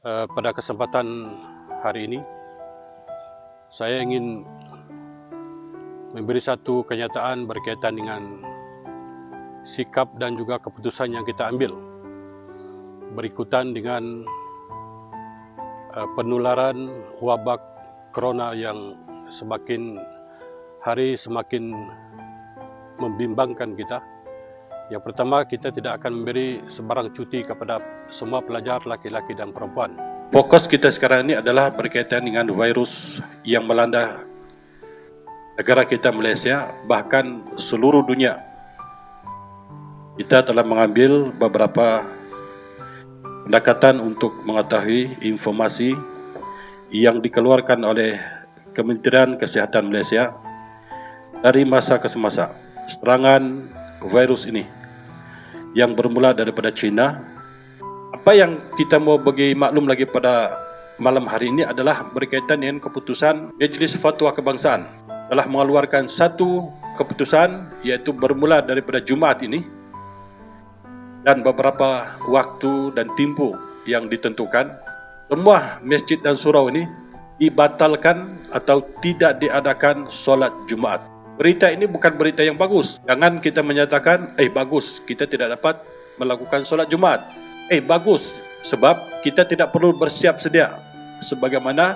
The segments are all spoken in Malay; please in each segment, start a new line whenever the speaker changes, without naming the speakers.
Pada kesempatan hari ini, saya ingin memberi satu kenyataan berkaitan dengan sikap dan juga keputusan yang kita ambil berikutan dengan penularan wabak corona yang semakin hari semakin membimbangkan kita. Yang pertama, kita tidak akan memberi sebarang cuti kepada semua pelajar laki-laki dan perempuan. Fokus kita sekarang ini adalah berkaitan dengan virus yang melanda negara kita Malaysia, bahkan seluruh dunia. Kita telah mengambil beberapa pendekatan untuk mengetahui informasi yang dikeluarkan oleh Kementerian Kesihatan Malaysia dari masa ke semasa. Serangan virus ini yang bermula daripada China. Apa yang kita mau bagi maklum lagi pada malam hari ini adalah berkaitan dengan keputusan Majlis Fatwa Kebangsaan telah mengeluarkan satu keputusan, iaitu bermula daripada Jumaat ini dan beberapa waktu dan tempoh yang ditentukan, semua masjid dan surau ini dibatalkan atau tidak diadakan solat Jumaat. Berita ini bukan berita yang bagus. Jangan kita menyatakan, bagus, kita tidak dapat melakukan solat Jumaat. Bagus, sebab kita tidak perlu bersiap sedia. Sebagaimana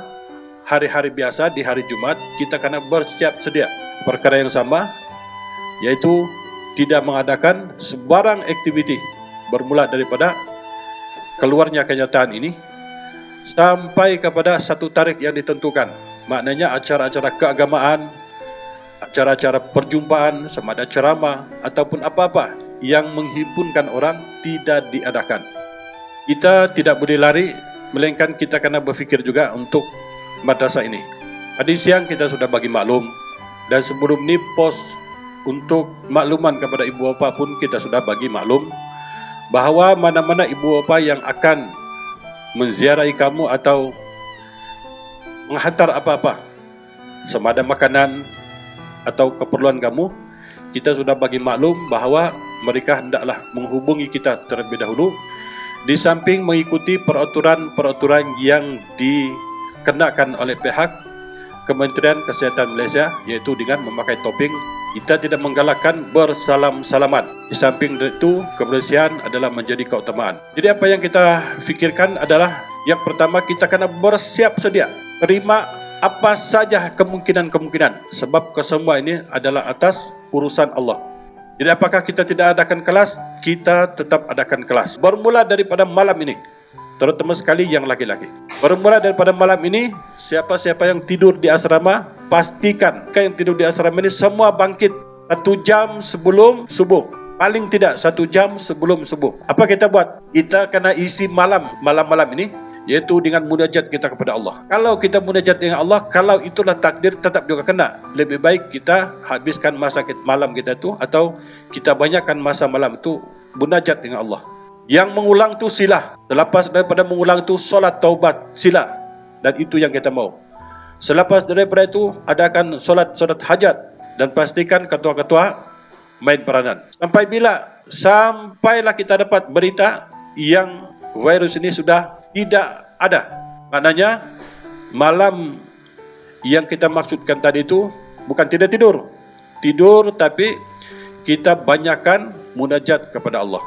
hari-hari biasa di hari Jumaat, kita kena bersiap sedia. Perkara yang sama, yaitu tidak mengadakan sebarang aktiviti bermula daripada keluarnya kenyataan ini sampai kepada satu tarikh yang ditentukan. Maknanya acara-acara keagamaan, acara-acara perjumpaan, sama ada ceramah ataupun apa-apa yang menghimpunkan orang tidak diadakan. Kita tidak boleh lari, melainkan kita kena berfikir juga untuk madrasah ini. Tadi siang kita sudah bagi maklum, dan sebelum ni pos untuk makluman kepada ibu bapa pun kita sudah bagi maklum bahawa mana-mana ibu bapa yang akan menziarahi kamu atau menghantar apa-apa, sama ada makanan atau keperluan kamu, kita sudah bagi maklum bahawa mereka hendaklah menghubungi kita terlebih dahulu, di samping mengikuti peraturan-peraturan yang dikenakan oleh pihak Kementerian Kesihatan Malaysia, iaitu dengan memakai topeng. Kita tidak menggalakkan bersalam-salaman. Di samping itu, kebersihan adalah menjadi keutamaan. Jadi apa yang kita fikirkan adalah, yang pertama, kita kena bersiap sedia terima apa saja kemungkinan-kemungkinan, sebab kesemua ini adalah atas urusan Allah. Jadi apakah kita tidak adakan kelas? Kita tetap adakan kelas. Bermula daripada malam ini, terutama sekali yang laki-laki. Bermula daripada malam ini, siapa-siapa yang tidur di asrama, pastikan yang tidur di asrama ini semua bangkit 1 jam sebelum subuh. Paling tidak 1 jam sebelum subuh. Apa kita buat? Kita kena isi malam ini, yaitu dengan munajat kita kepada Allah. Kalau kita munajat dengan Allah, kalau itulah takdir, tetap juga kena. Lebih baik kita habiskan masa malam kita itu, atau kita banyakkan masa malam itu munajat dengan Allah. Yang mengulang itu sila. Selepas daripada mengulang itu, solat taubat sila. Dan itu yang kita mau. Selepas daripada itu, adakan solat hajat. Dan pastikan ketua-ketua main peranan. Sampai bila? Sampailah kita dapat berita yang virus ini sudah tidak ada. Maknanya malam yang kita maksudkan tadi itu bukan tidak tidur. Tidur, tapi kita banyakkan munajat kepada Allah.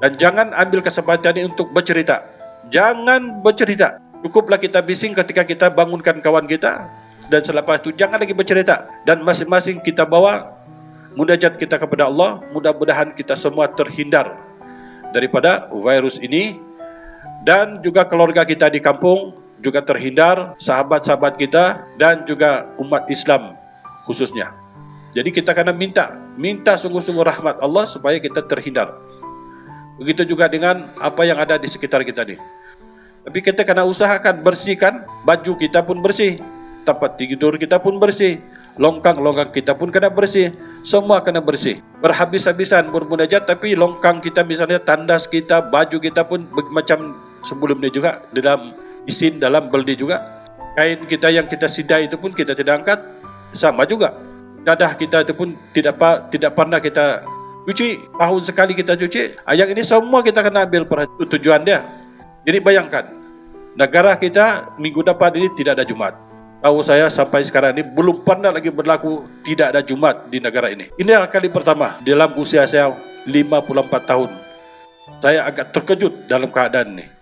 Dan jangan ambil kesempatan ini untuk bercerita. Jangan bercerita. Cukuplah kita bising ketika kita bangunkan kawan kita, dan selepas itu jangan lagi bercerita. Dan masing-masing kita bawa munajat kita kepada Allah. Mudah-mudahan kita semua terhindar daripada virus ini, dan juga keluarga kita di kampung juga terhindar, sahabat-sahabat kita, dan juga umat Islam khususnya. Jadi kita kena minta sungguh-sungguh rahmat Allah supaya kita terhindar. Begitu juga dengan apa yang ada di sekitar kita ni. Tapi kita kena usahakan bersihkan, baju kita pun bersih, tempat tidur kita pun bersih, longkang-longkang kita pun kena bersih, semua kena bersih. Berhabis-habisan bermunajat, tapi longkang kita misalnya, tandas kita, baju kita pun macam sebelumnya juga, dalam isin, dalam beldi juga. Kain kita yang kita sidai itu pun kita tidak angkat, sama juga. Dadah kita itu pun tidak pernah kita cuci, tahun sekali kita cuci. Yang ini semua kita kena ambil perhatian, tujuan dia. Jadi bayangkan, Negara kita minggu depan ini tidak ada Jumat. Tahu saya sampai sekarang ini belum pernah lagi berlaku tidak ada Jumat di negara ini. Ini adalah kali pertama dalam usia saya 54 tahun. Saya agak terkejut dalam keadaan ini.